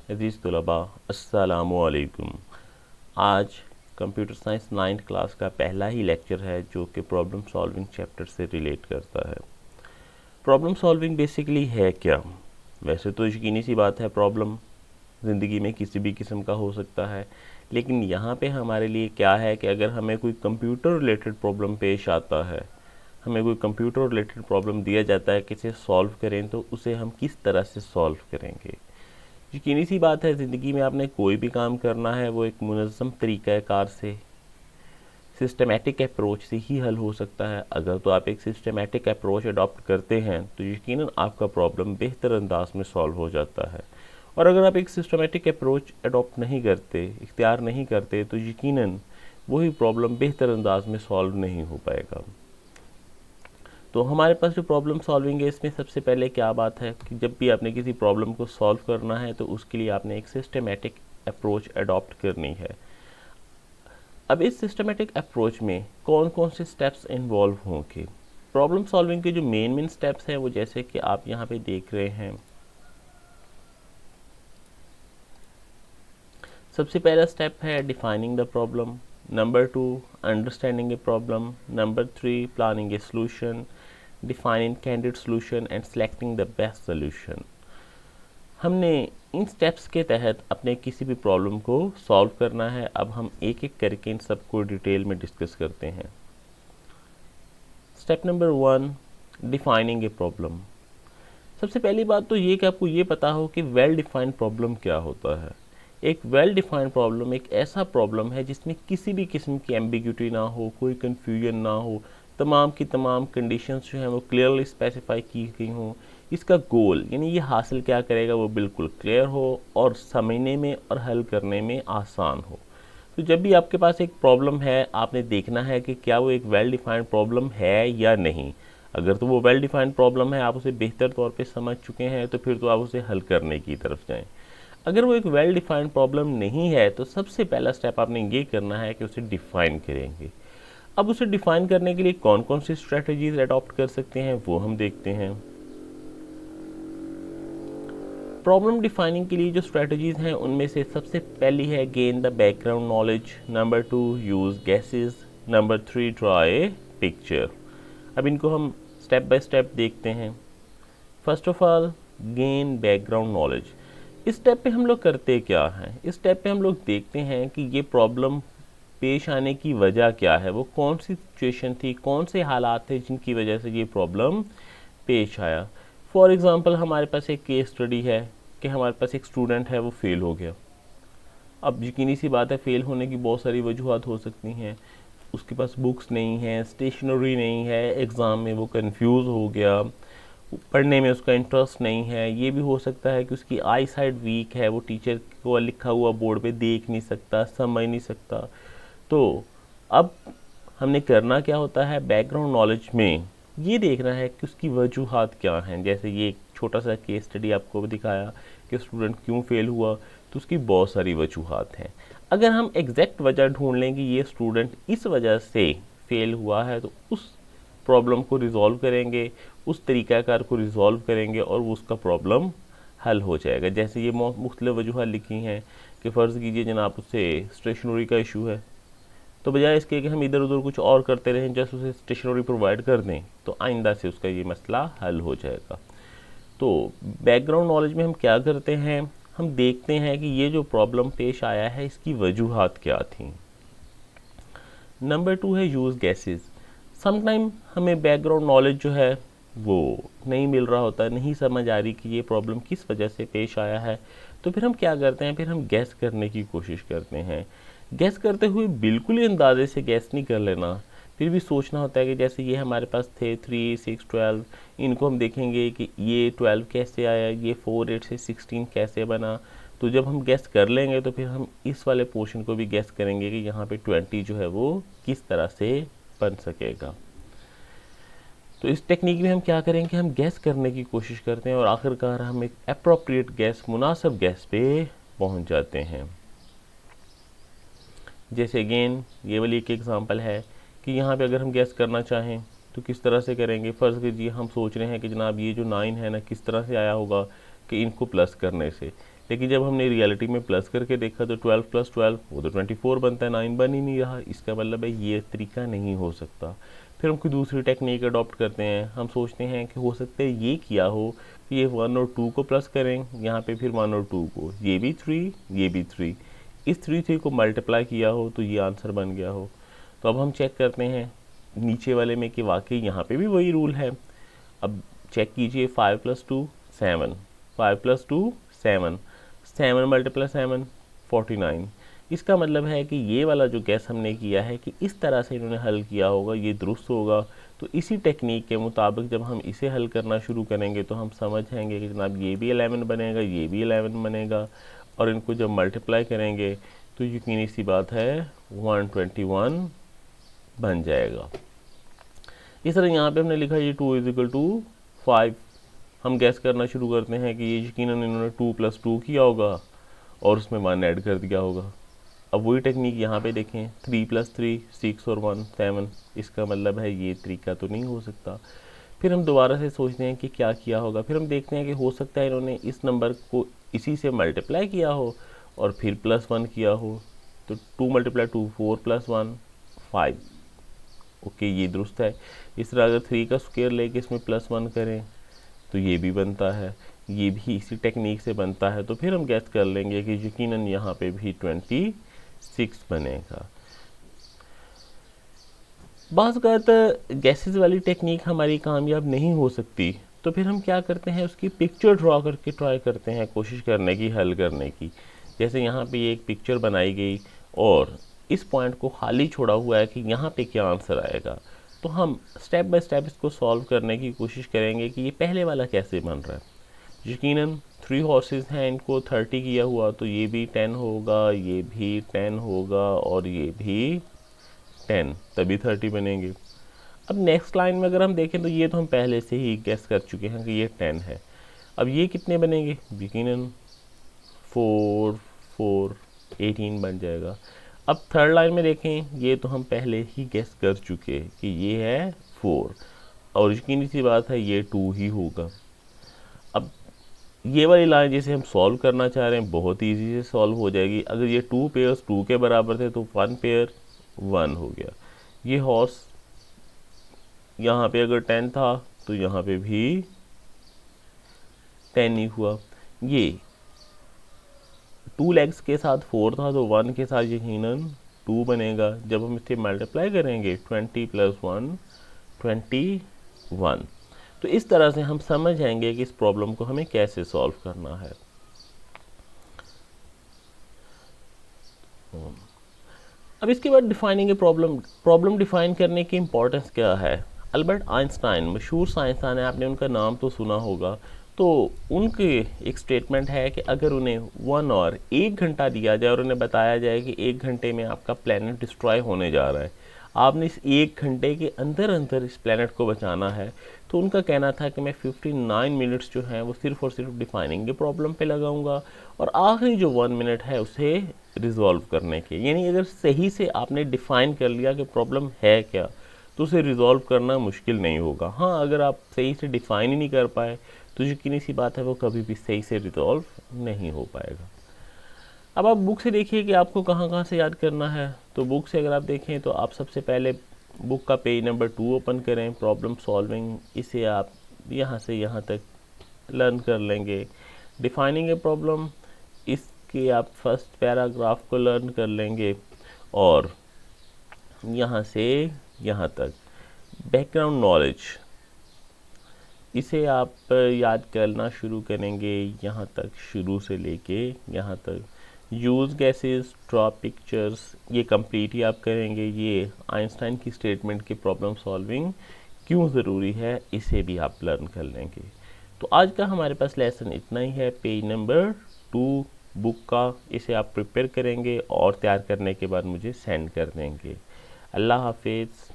अज़ीज़ तलबा अस्सलामुअलैकुम। आज कंप्यूटर साइंस 9th क्लास का पहला ही लेक्चर है जो कि प्रॉब्लम सॉल्विंग चैप्टर से रिलेट करता है। प्रॉब्लम सॉल्विंग बेसिकली है क्या? वैसे तो यकीनी सी बात है, प्रॉब्लम ज़िंदगी में किसी भी किस्म का हो सकता है, लेकिन यहाँ पे हमारे लिए क्या है कि अगर हमें कोई कंप्यूटर रिलेटेड प्रॉब्लम पेश आता है, हमें कोई कंप्यूटर रिलेटेड प्रॉब्लम दिया जाता है कि इसे सॉल्व करें, तो उसे हम किस तरह से सॉल्व करेंगे। यकीनी सी बात है, ज़िंदगी में आपने कोई भी काम करना है वो एक मुनज़्ज़म तरीक़ाकार से, सिस्टमेटिक अप्रोच से ही हल हो सकता है। अगर तो आप एक सिस्टमेटिक अप्रोच अडॉप्ट करते हैं तो यकीनन आपका प्रॉब्लम बेहतर अंदाज में सॉल्व हो जाता है, और अगर आप एक सिस्टमेटिक अप्रोच अडॉप्ट नहीं करते, इख्तियार नहीं करते, तो यकीनन वही प्रॉब्लम बेहतर अंदाज में सॉल्व नहीं हो पाएगा। तो हमारे पास जो प्रॉब्लम सॉल्विंग है, इसमें सबसे पहले क्या बात है कि जब भी आपने किसी प्रॉब्लम को सॉल्व करना है तो उसके लिए आपने एक सिस्टमेटिक अप्रोच अडॉप्ट करनी है। अब इस सिस्टमेटिक अप्रोच में कौन कौन से स्टेप्स इन्वॉल्व होंगे? प्रॉब्लम सॉल्विंग के जो मेन स्टेप्स हैं वो जैसे कि आप यहाँ पे देख रहे हैं। सबसे पहला स्टेप है defining the problem, number 2 understanding a problem, number 3 planning A solution, defining candidate solution and selecting the best solution. हमने इन स्टेप्स के तहत अपने किसी भी प्रॉब्लम को सॉल्व करना है। अब हम एक एक करके इन सबको डिटेल में डिस्कस करते हैं। Step number 1, defining a problem. सबसे पहली बात तो ये कि आपको ये पता हो कि वेल डिफाइंड प्रॉब्लम क्या होता है। एक वेल डिफाइंड प्रॉब्लम एक ऐसा प्रॉब्लम है जिसमें किसी भी किस्म की एम्बिग्यूटी ना हो, कोई कन्फ्यूजन ना हो, तमाम की तमाम कंडीशंस जो हैं वो क्लियरली स्पेसिफाई की गई हों। इसका गोल यानी ये हासिल क्या करेगा वो बिल्कुल क्लियर हो और समझने में और हल करने में आसान हो। तो जब भी आपके पास एक प्रॉब्लम है, आपने देखना है कि क्या वो एक वेल डिफाइंड प्रॉब्लम है या नहीं। अगर तो वो वेल डिफाइंड प्रॉब्लम है, आप उसे बेहतर तौर पे समझ चुके हैं, तो फिर तो आप उसे हल करने की तरफ जाएं। अगर वो एक वेल डिफाइंड प्रॉब्लम नहीं है तो सबसे पहला स्टेप आपने ये करना है कि उसे डिफाइन करेंगे। अब उसे डिफाइन करने के लिए कौन कौन सी स्ट्रेटजीज अडॉप्ट कर सकते हैं वो हम देखते हैं। प्रॉब्लम डिफाइनिंग के लिए जो स्ट्रेटजीज हैं उनमें से सबसे पहली है gain the background knowledge, number 2 use guesses, number 3 draw a picture. अब इनको हम स्टेप बाय स्टेप देखते हैं। First of all, gain background knowledge. इस स्टेप पे हम लोग करते क्या हैं? इस स्टेप पे हम लोग देखते हैं कि ये प्रॉब्लम पेश आने की वजह क्या है, वो कौन सी सिचुएशन थी, कौन से हालात थे जिनकी वजह से ये प्रॉब्लम पेश आया। फॉर एग्ज़ाम्पल, हमारे पास एक केस स्टडी है कि हमारे पास एक स्टूडेंट है, वो फेल हो गया। अब यकीनी सी बात है, फेल होने की बहुत सारी वजूहत हो सकती हैं। उसके पास बुक्स नहीं है, स्टेशनरी नहीं है, एग्ज़ाम में वो कंफ्यूज हो गया, पढ़ने में उसका इंटरेस्ट नहीं है। ये भी हो सकता है कि उसकी आई साइड वीक है, वो टीचर को लिखा हुआ बोर्ड पे देख नहीं सकता, समझ नहीं सकता। तो अब हमने करना क्या होता है, बैकग्राउंड नॉलेज में ये देखना है कि उसकी वजूहात क्या हैं। जैसे ये एक छोटा सा केस स्टडी आपको दिखाया कि स्टूडेंट क्यों फेल हुआ, तो उसकी बहुत सारी वजूहात हैं। अगर हम एग्जैक्ट वजह ढूंढ लें कि ये स्टूडेंट इस वजह से फेल हुआ है, तो उस प्रॉब्लम को रिज़ॉल्व करेंगे, उस तरीक़ाकार को रिज़ॉल्व करेंगे और वो उसका प्रॉब्लम हल हो जाएगा। जैसे ये मुख्तलिफ़ वजूहत लिखी हैं कि फ़र्ज़ कीजिए जनाब उससे स्टेशनरी का इशू है, तो बजाय इसके कि हम इधर उधर कुछ और करते रहें, जस्ट उसे स्टेशनरी प्रोवाइड कर दें, तो आइंदा से उसका ये मसला हल हो जाएगा। तो बैकग्राउंड नॉलेज में हम क्या करते हैं, हम देखते हैं कि ये जो प्रॉब्लम पेश आया है इसकी वजूहात क्या थी। नंबर 2 है यूज़ गैसेस। समटाइम हमें बैकग्राउंड नॉलेज जो है वो नहीं मिल रहा होता, नहीं समझ आ रही कि ये प्रॉब्लम किस वजह से पेश आया है, तो फिर हम क्या करते हैं, फिर हम गैस करने की कोशिश करते हैं। गैस करते हुए बिल्कुल ही अंदाजे से गैस नहीं कर लेना, फिर भी सोचना होता है कि जैसे ये हमारे पास थे 3, 6, 12, इनको हम देखेंगे कि ये 12 कैसे आया, ये 4, 8 से 16 कैसे बना। तो जब हम गैस कर लेंगे तो फिर हम इस वाले पोर्शन को भी गैस करेंगे कि यहाँ पे 20 जो है वो किस तरह से बन सकेगा। तो इस टेक्निक में हम क्या करेंगे, हम गैस करने की कोशिश करते हैं और आखिरकार हम एक अप्रोप्रिएट गैस, मुनासिब गैस पे पहुंच जाते हैं। जैसे अगेन ये वाली एक एग्जांपल है कि यहाँ पे अगर हम गैस करना चाहें तो किस तरह से करेंगे। फ़र्ज़ कीजिए हम सोच रहे हैं कि जनाब ये जो 9 है ना, किस तरह से आया होगा कि इनको प्लस करने से, लेकिन जब हमने रियलिटी में प्लस करके देखा तो 12 + 12 वो तो 24 बनता है, 9 बन ही नहीं रहा। इसका मतलब है ये तरीका नहीं हो सकता। फिर हम कोई दूसरी टेक्निक अडॉप्ट करते हैं। हम सोचते हैं कि हो सकता है ये किया हो कि ये 1 और 2 को प्लस करें यहाँ पे, फिर 1 और 2 को, ये भी 3, ये भी 3, इस 3 को मल्टीप्लाई किया हो तो ये आंसर बन गया हो। तो अब हम चेक करते हैं नीचे वाले में कि वाकई यहाँ पे भी वही रूल है। अब चेक कीजिए 5 + 2 7, 5 + 2 7, 7 × 7 49। इसका मतलब है कि ये वाला जो गैस हमने किया है कि इस तरह से इन्होंने हल किया होगा, ये दुरुस्त होगा। तो इसी टेक्निक के मुताबिक जब हम इसे हल करना शुरू करेंगे तो हम समझ जाएंगे कि जनाब ये भी 11 बनेगा, ये भी 11 बनेगा, और इनको जब मल्टीप्लाई करेंगे तो यकीनी सी बात है 121 बन जाएगा। इस तरह यहाँ पे हमने लिखा ये 2 = 5। हम गैस करना शुरू करते हैं कि ये यकीनन इन्होंने 2 + 2 किया होगा और उसमें 1 ऐड कर दिया होगा। अब वही टेक्निक यहाँ पे देखें, 3 + 3 6 और 1 7। इसका मतलब है ये तरीका तो नहीं हो सकता। फिर हम दोबारा से सोचते हैं कि क्या किया होगा। फिर हम देखते हैं कि हो सकता है इन्होंने इस नंबर को इसी से मल्टीप्लाई किया हो और फिर +1 किया हो। तो 2 × 2 4 + 1 5। ओके, ये दुरुस्त है। इस तरह अगर 3 का स्क्वायर लेके इसमें +1 करें तो ये भी बनता है, ये भी इसी टेक्निक से बनता है। तो फिर हम गैस कर लेंगे कि यकीनन यहाँ पे भी 26 बनेगा। बाज़ औक़ात गैसेस वाली टेक्निक हमारी कामयाब नहीं हो सकती, तो फिर हम क्या करते हैं, उसकी पिक्चर ड्रॉ करके ट्राई करते हैं, कोशिश करने की, हल करने की। जैसे यहाँ पे ये एक पिक्चर बनाई गई और इस पॉइंट को खाली छोड़ा हुआ है कि यहाँ पे क्या आंसर आएगा। तो हम स्टेप बाय स्टेप इसको सॉल्व करने की कोशिश करेंगे कि ये पहले वाला कैसे बन रहा है। यकीनन 3 हॉर्सेस हैं, इनको 30 किया हुआ तो ये भी 10 होगा, ये भी 10 होगा और ये भी 10, तभी 30 बनेंगे। अब नेक्स्ट लाइन में अगर हम देखें तो ये तो हम पहले से ही गेस कर चुके हैं कि ये 10 है। अब ये कितने बनेंगे, यकीनन 4 4 18 बन जाएगा। अब थर्ड लाइन में देखें, ये तो हम पहले ही गेस कर चुके हैं कि ये है 4 और यकीनी सी बात है ये 2 ही होगा। अब ये वाली लाइन जिसे हम सॉल्व करना चाह रहे हैं बहुत ईजी से सॉल्व हो जाएगी। अगर ये 2 पेयर्स 2 के बराबर थे तो 1 पेयर 1 हो गया। ये हॉर्स यहाँ पे अगर 10 था तो यहाँ पे भी 10 ही हुआ। ये 2 लेग्स के साथ 4 था तो 1 के साथ यकीनन 2 बनेगा। जब हम इसे मल्टीप्लाई करेंगे 20 + 1 21। तो इस तरह से हम समझ जाएंगे कि इस प्रॉब्लम को हमें कैसे सॉल्व करना है। अब इसके बाद डिफाइनिंग ए प्रॉब्लम डिफाइन करने की इम्पोर्टेंस क्या है। अल्बर्ट आइंस्टाइन मशहूर साइंसदान है, आपने उनका नाम तो सुना होगा। तो उनके एक स्टेटमेंट है कि अगर उन्हें 1 और 1 घंटा दिया जाए और उन्हें बताया जाए कि 1 घंटे में आपका प्लैनेट डिस्ट्रॉय होने जा रहा है, आपने इस 1 घंटे के अंदर अंदर इस प्लैनेट को बचाना है, तो उनका कहना था कि मैं 59 मिनट्स जो हैं वो सिर्फ़ और सिर्फ डिफाइनिंग के प्रॉब्लम पे लगाऊंगा और आखिरी जो 1 मिनट है उसे रिजॉल्व करने के। यानी अगर सही से आपने डिफ़ाइन कर लिया कि प्रॉब्लम है क्या तो उसे रिजॉल्व करना मुश्किल नहीं होगा। हाँ, अगर आप सही से डिफ़ाइन ही नहीं कर पाए तो यकीनी सी बात है वो कभी भी सही से रिजॉल्व नहीं हो पाएगा। अब आप बुक से देखिए कि आपको कहाँ कहाँ से याद करना है। तो बुक से अगर आप देखें तो आप सबसे पहले बुक का पेज नंबर 2 ओपन करें, प्रॉब्लम सॉल्विंग, इसे आप यहाँ से यहाँ तक लर्न कर लेंगे। डिफाइनिंग ए प्रॉब्लम, इसके आप फर्स्ट पैराग्राफ को लर्न कर लेंगे और यहाँ से यहाँ तक बैकग्राउंड नॉलेज, इसे आप याद करना शुरू करेंगे यहाँ तक, शुरू से लेके यहाँ तक। यूज़ गैसेस, ड्रॉ पिक्चर्स, ये कंप्लीट ही आप करेंगे। ये आइंस्टाइन की स्टेटमेंट की प्रॉब्लम सॉल्विंग क्यों ज़रूरी है, इसे भी आप लर्न कर लेंगे। तो आज का हमारे पास लेसन इतना ही है। पेज नंबर 2 बुक का, इसे आप प्रिपेयर करेंगे और तैयार करने के बाद मुझे सेंड कर देंगे। अल्लाह हाफिज़।